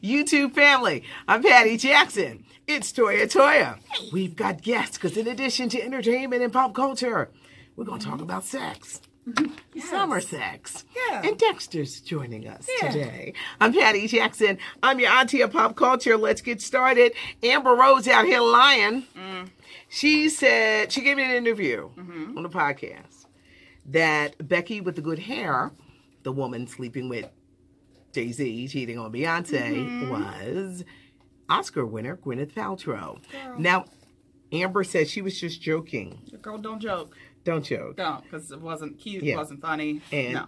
YouTube family. I'm Patty Jackson. It's Toya. We've got guests because in addition to entertainment and pop culture, we're going to talk about sex. Yes. Summer sex. Yeah. And Dexter's joining us today. I'm Patty Jackson. I'm your auntie of pop culture. Let's get started. Amber Rose out here lying. She said, she gave me an interview on the podcast that Becky with the good hair, the woman sleeping with Jay-Z, cheating on Beyonce, was Oscar winner Gwyneth Paltrow. Girl. Now, Amber said she was just joking. Girl, don't joke. Don't joke. Don't, because it wasn't cute, it wasn't funny. And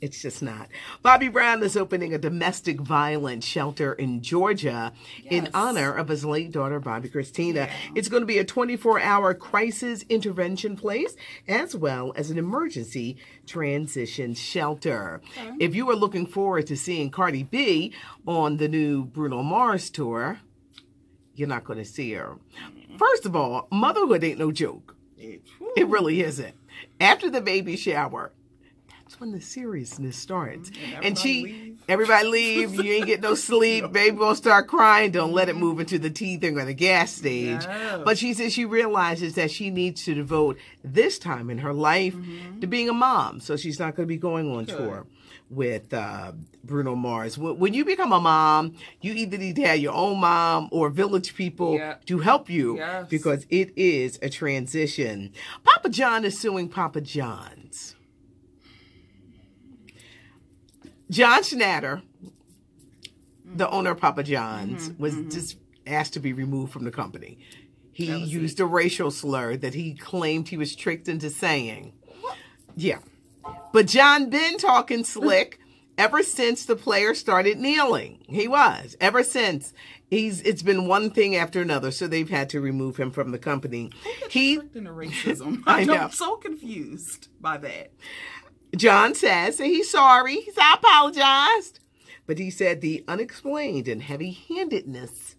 it's just not. Bobby Brown is opening a domestic violence shelter in Georgia in honor of his late daughter, Bobby Christina. Yeah. It's going to be a 24-hour crisis intervention place as well as an emergency transition shelter. Okay. If you are looking forward to seeing Cardi B on the new Bruno Mars tour, you're not going to see her. First of all, motherhood ain't no joke. It really isn't. After the baby shower, that's when the seriousness starts. And everybody leave. You ain't get no sleep. Baby gonna start crying. Don't let it move into the teething or the gas stage. No. But she says she realizes that she needs to devote this time in her life to being a mom. So she's not going to be going on tour with Bruno Mars. When you become a mom, you either need to have your own mom or village people to help you because it is a transition. Papa John is suing Papa John's. John Schnatter, the owner of Papa John's, was just asked to be removed from the company. He used a racial slur that he claimed he was tricked into saying. What? Yeah. But John been talking slick ever since the player started kneeling. He was. Ever since. It's been one thing after another, so they've had to remove him from the company. He tricked into racism. I'm so confused by that. John says that he's sorry. He said, I apologized. But he said the unexplained and heavy-handedness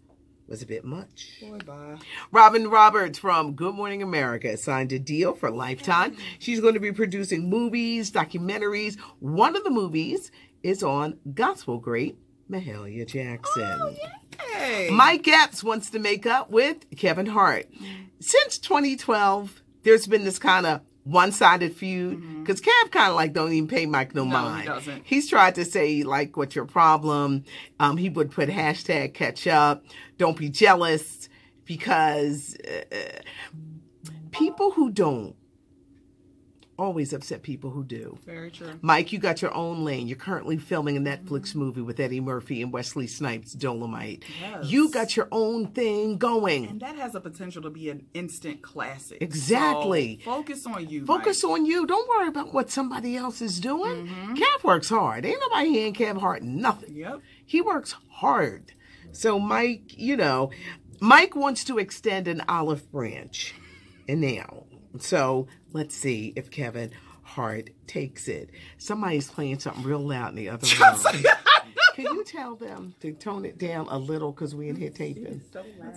was a bit much. Boy, bye. Robin Roberts from Good Morning America signed a deal for Lifetime. She's going to be producing movies, documentaries. One of the movies is on gospel great Mahalia Jackson. Oh, yay. Mike Epps wants to make up with Kevin Hart. Since 2012, there's been this kind of one-sided feud because Kev kind of like don't even pay Mike no mind. He doesn't. He's tried to say like, what's your problem? He would put hashtag catch up. Don't be jealous because people who don't always upset people who do. Very true. Mike, you got your own lane. You're currently filming a Netflix movie with Eddie Murphy and Wesley Snipes, Dolomite. Yes. You got your own thing going. And that has the potential to be an instant classic. Exactly. So focus on you, Focus on you. Don't worry about what somebody else is doing. Kev works hard. Ain't nobody hearing Kev Hart nothing. Yep. He works hard. So Mike, Mike wants to extend an olive branch. And now, so let's see if Kevin Hart takes it. Somebody's playing something real loud in the other room. Can you tell them to tone it down a little because we in here taping?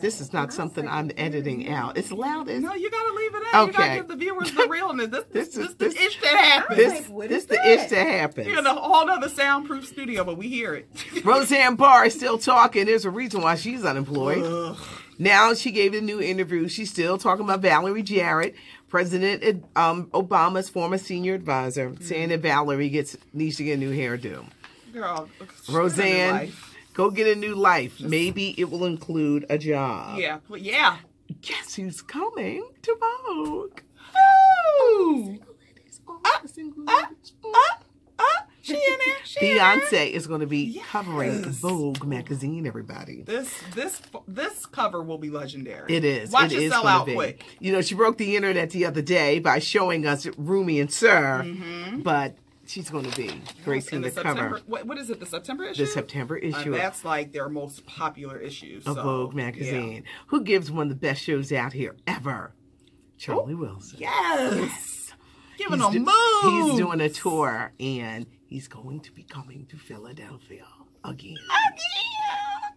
This is not something I'm editing out. It's loud as... No, you got to leave it out. Okay. You got to give the viewers the realness. This is the ish that happens. This the ish that happens. You're in a whole other soundproof studio, but we hear it. Roseanne Barr is still talking. There's a reason why she's unemployed. Now she gave a new interview. She's still talking about Valerie Jarrett, President Obama's former senior advisor, saying that Valerie needs to get a new hairdo. Girl, Roseanne, go get a new life. Maybe it will include a job. Yeah. Guess who's coming to Vogue? Who? She in there. Beyonce is going to be covering Vogue magazine, everybody. This cover will be legendary. It is. Watch it sell out quick. She broke the internet the other day by showing us Rumi and Sir, but she's going to be gracing the cover. What is it, the September issue? The September issue. That's like their most popular issue. Of Vogue magazine. Yeah. Who gives one of the best shows out here ever? Charlie Wilson. Yes. Giving them moves. He's doing a tour, and he's going to be coming to Philadelphia again.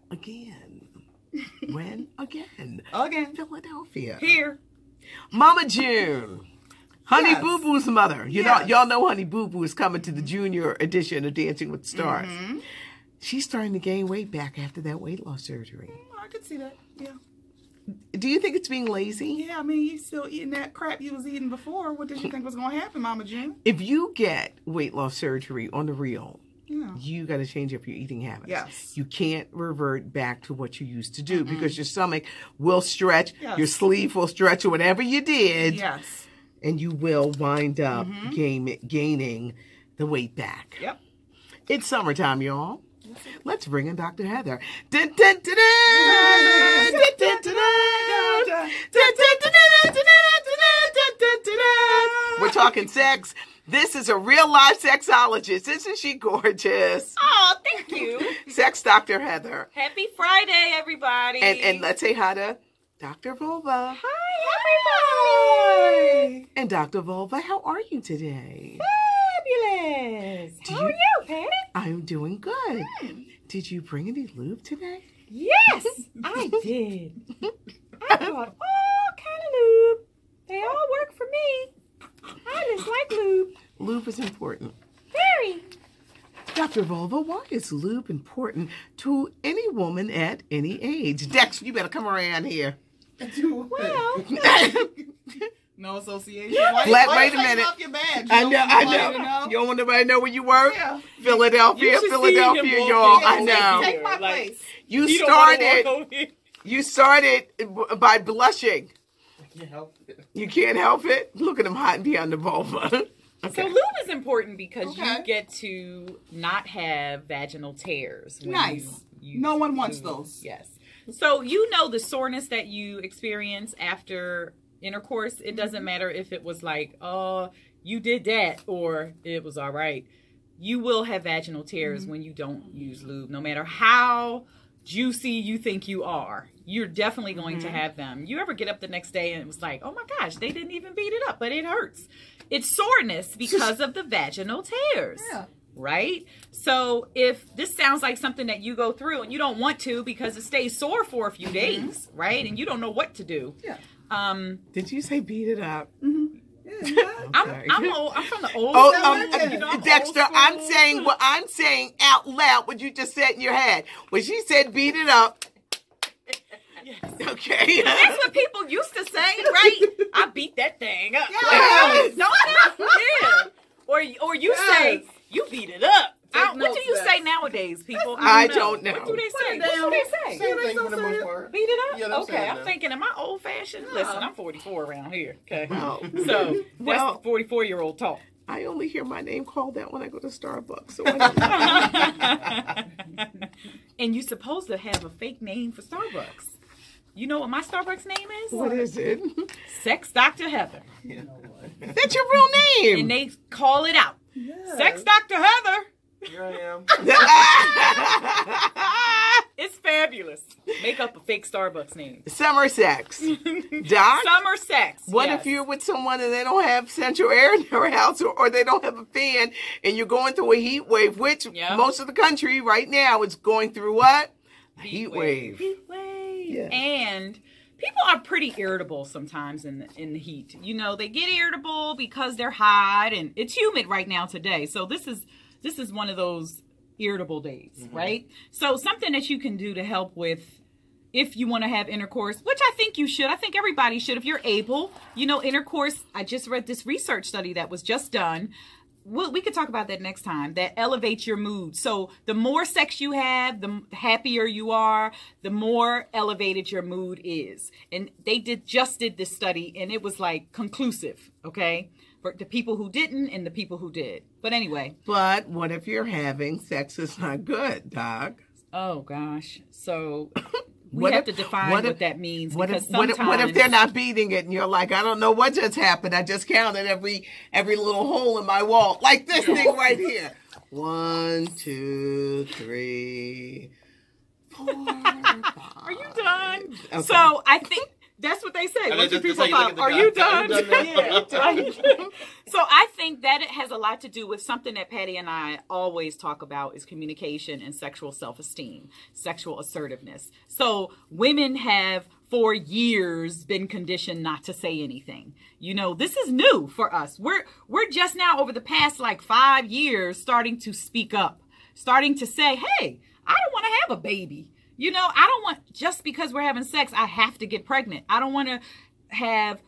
Again. When? Again. Philadelphia. Here. Mama June. Honey Boo Boo's mother. Y'all know Honey Boo Boo is coming to the junior edition of Dancing with the Stars. She's starting to gain weight back after that weight loss surgery. I could see that. Yeah. Do you think it's being lazy? Yeah, I mean, you still eating that crap you was eating before. What did you think was going to happen, Mama June? If you get weight loss surgery on the real, yeah, you got to change up your eating habits. Yes. You can't revert back to what you used to do because your stomach will stretch, yes. your sleeve will stretch, or whatever you did. Yes. And you will wind up gaining the weight back. Yep. It's summertime, y'all. Let's bring in Dr. Heather. We're talking sex. This is a real life sexologist. Isn't she gorgeous? Oh, thank you. Sex Dr. Heather. Happy Friday, everybody. And let's say hi to Dr. Vulva. Hi, everybody. And Dr. Vulva, how are you today? Fabulous. How are you, Patty? I'm doing good. Did you bring any lube today? Yes, I did. I brought all kind of lube. They all work for me. I just like lube. Lube is important. Very. Dr. Vulva, why is lube important to any woman at any age? Dex, you better come around here. Well, no association. Wait a minute. Off your badge? I know. You don't want nobody to know where you work? Yeah. Philadelphia, y'all. I know. Take my place. You started by blushing. You can't help it. Look at him hiding behind the vulva. So lube is important because you get to not have vaginal tears. When you no one wants lube. those. Yes. So you know the soreness that you experience after intercourse. It doesn't matter if it was like, oh, you did that, or it was all right. You will have vaginal tears when you don't use lube, no matter how juicy you think you are. You're definitely going to have them. You ever get up the next day and it was like, oh my gosh, they didn't even beat it up, but it hurts. It's soreness because of the vaginal tears. Yeah. Right? So if this sounds like something that you go through and you don't want to because it stays sore for a few days, right? And you don't know what to do. Yeah. Did you say beat it up? I'm from the old Dexter, I'm saying out loud what you just said in your head. When she said beat it up. Yes. Okay. That's what people used to say, right? I beat that thing up. Yes. Yeah. Or you say you beat it up. What do you say nowadays, people? I don't know. What do they say? What do they say? Same thing for the most part. Beat it up? Yeah, okay, I'm thinking, am I old fashioned? Listen, I'm 44 around here. Okay. Oh. So that's 44-year-old talk. I only hear my name called out when I go to Starbucks. So and you're supposed to have a fake name for Starbucks. You know what my Starbucks name is? What is it? Sex Dr. Heather. Yeah. That's your real name. And they call it out. Yes. Sex Dr. Heather. Here I am. It's fabulous. Make up a fake Starbucks name. Summer sex. Doc? Summer sex. What if you're with someone and they don't have central air in their house or they don't have a fan and you're going through a heat wave, which most of the country right now is going through what? A heat wave. Heat wave. Yeah. And people are pretty irritable sometimes in the heat. You know, they get irritable because they're hot and it's humid right now today. So this is one of those irritable days, right? So something that you can do to help with if you want to have intercourse, which I think you should. I think everybody should if you're able. You know, intercourse, I just read this research study that was just done. We could talk about that next time. That elevates your mood. So the more sex you have, the happier you are, the more elevated your mood is. And they just did this study and it was like conclusive, okay? For the people who didn't and the people who did. But anyway. But what if you're having sex is not good, Doc? Oh, gosh. So we have to define what that means. What if they're not beating it and you're like, I don't know what just happened. I just counted every little hole in my wall. Like this thing right here. 1, 2, 3, 4, 5. Are you done? Okay. So I think that's what they say. Once people pop, are you done? Yeah. So I think that it has a lot to do with something that Patty and I always talk about is communication and sexual self-esteem, sexual assertiveness. So women have for years been conditioned not to say anything. You know, this is new for us. We're just now over the past like 5 years starting to speak up, starting to say, hey, I don't want to have a baby. You know, I don't want, just because we're having sex, I have to get pregnant. I don't want to have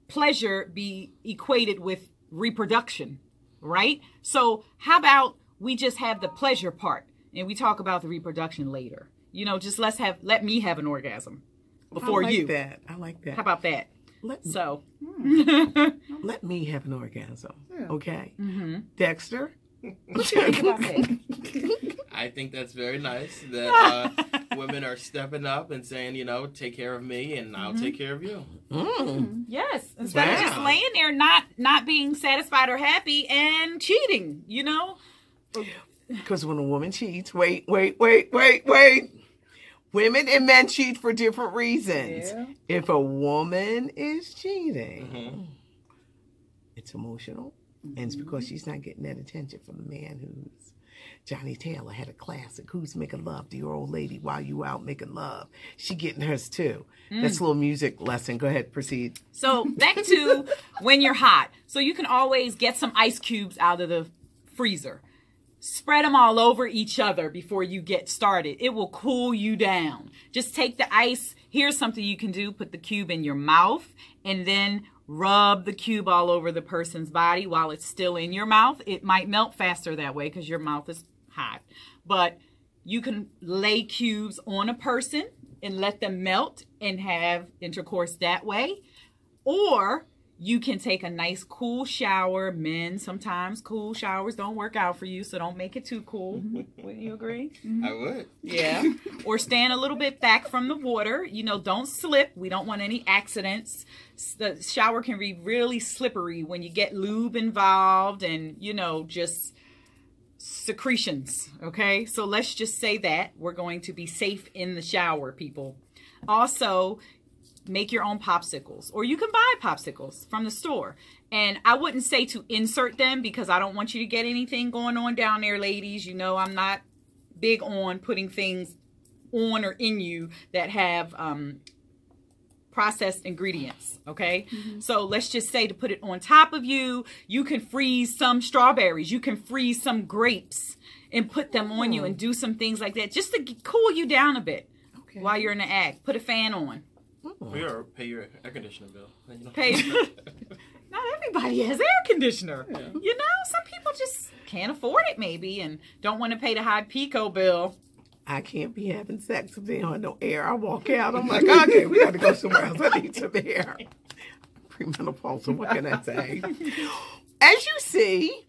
pleasure be equated with reproduction, right? So how about we just have the pleasure part and we talk about the reproduction later? You know, just let me have an orgasm before you. I like that. How about that? Let me have an orgasm. Yeah. Okay. Dexter? What you think about that? I think that's very nice that women are stepping up and saying, you know, take care of me and I'll take care of you. Yes. Instead of just laying there not being satisfied or happy and cheating, you know? Because when a woman cheats, wait. Women and men cheat for different reasons. Yeah. If a woman is cheating, it's emotional. And it's because she's not getting that attention from the man who's... Johnny Taylor had a classic, Who's Making Love to Your Old Lady While You Out Making Love. She getting hers too. That's a little music lesson. Go ahead, proceed. So back to when you're hot. So you can always get some ice cubes out of the freezer. Spread them all over each other before you get started. It will cool you down. Just take the ice. Here's something you can do. Put the cube in your mouth and then rub the cube all over the person's body while it's still in your mouth. It might melt faster that way because your mouth is hot. But you can lay cubes on a person and let them melt and have intercourse that way. Or you can take a nice cool shower. Men, sometimes cool showers don't work out for you, so don't make it too cool. Wouldn't you agree? I would. Yeah. Or stand a little bit back from the water. You know, don't slip. We don't want any accidents. The shower can be really slippery when you get lube involved and, you know, just secretions. Okay? So let's just say that we're going to be safe in the shower, people. Also, make your own popsicles, or you can buy popsicles from the store. And I wouldn't say to insert them because I don't want you to get anything going on down there, ladies. You know, I'm not big on putting things on or in you that have processed ingredients. Okay. So let's just say to put it on top of you, you can freeze some strawberries. You can freeze some grapes and put them on you and do some things like that just to cool you down a bit while you're in the act. Put a fan on. Or pay your air conditioner bill. You know? Pay. Not everybody has air conditioner. Yeah. You know, some people just can't afford it maybe and don't want to pay the high Pico bill. I can't be having sex if they don't have no air. I walk out. I'm like, okay, we got to go somewhere else. I need some air. Premenopausal, what can I say? As you see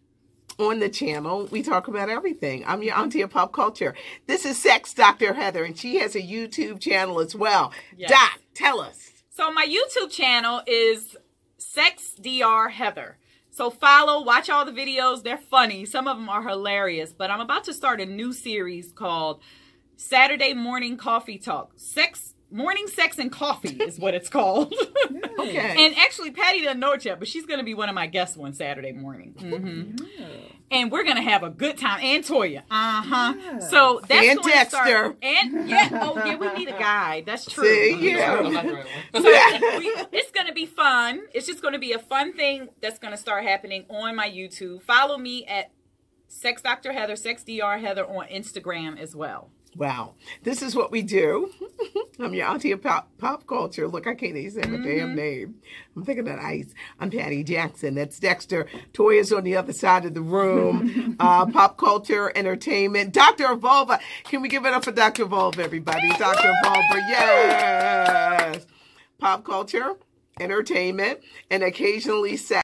on the channel, we talk about everything. I'm your auntie of pop culture. This is Sex Dr. Heather, and she has a YouTube channel as well. Yes. Doc, tell us. So my YouTube channel is Sex Dr. Heather. So follow, watch all the videos. They're funny. Some of them are hilarious. But I'm about to start a new series called Saturday Morning Coffee Talk. Morning Sex and Coffee is what it's called. Okay. And actually, Patty doesn't know it yet, but she's going to be one of my guests one Saturday morning. And we're going to have a good time. And Toya. Yeah. So that's and Dexter. And we need a guy. That's true. See, yeah. So it's going to be fun. It's just going to be a fun thing that's going to start happening on my YouTube. Follow me at Sex Dr. Heather, Sex Dr. Heather on Instagram as well. Wow. This is what we do. I'm your auntie of pop culture. Look, I can't even say my damn name. I'm thinking of ice. I'm Patty Jackson. That's Dexter. Toya's on the other side of the room. Pop culture, entertainment. Dr. Vulva. Can we give it up for Dr. Vulva, everybody? Dr. Vulva, yes. Pop culture, entertainment, and occasionally sex.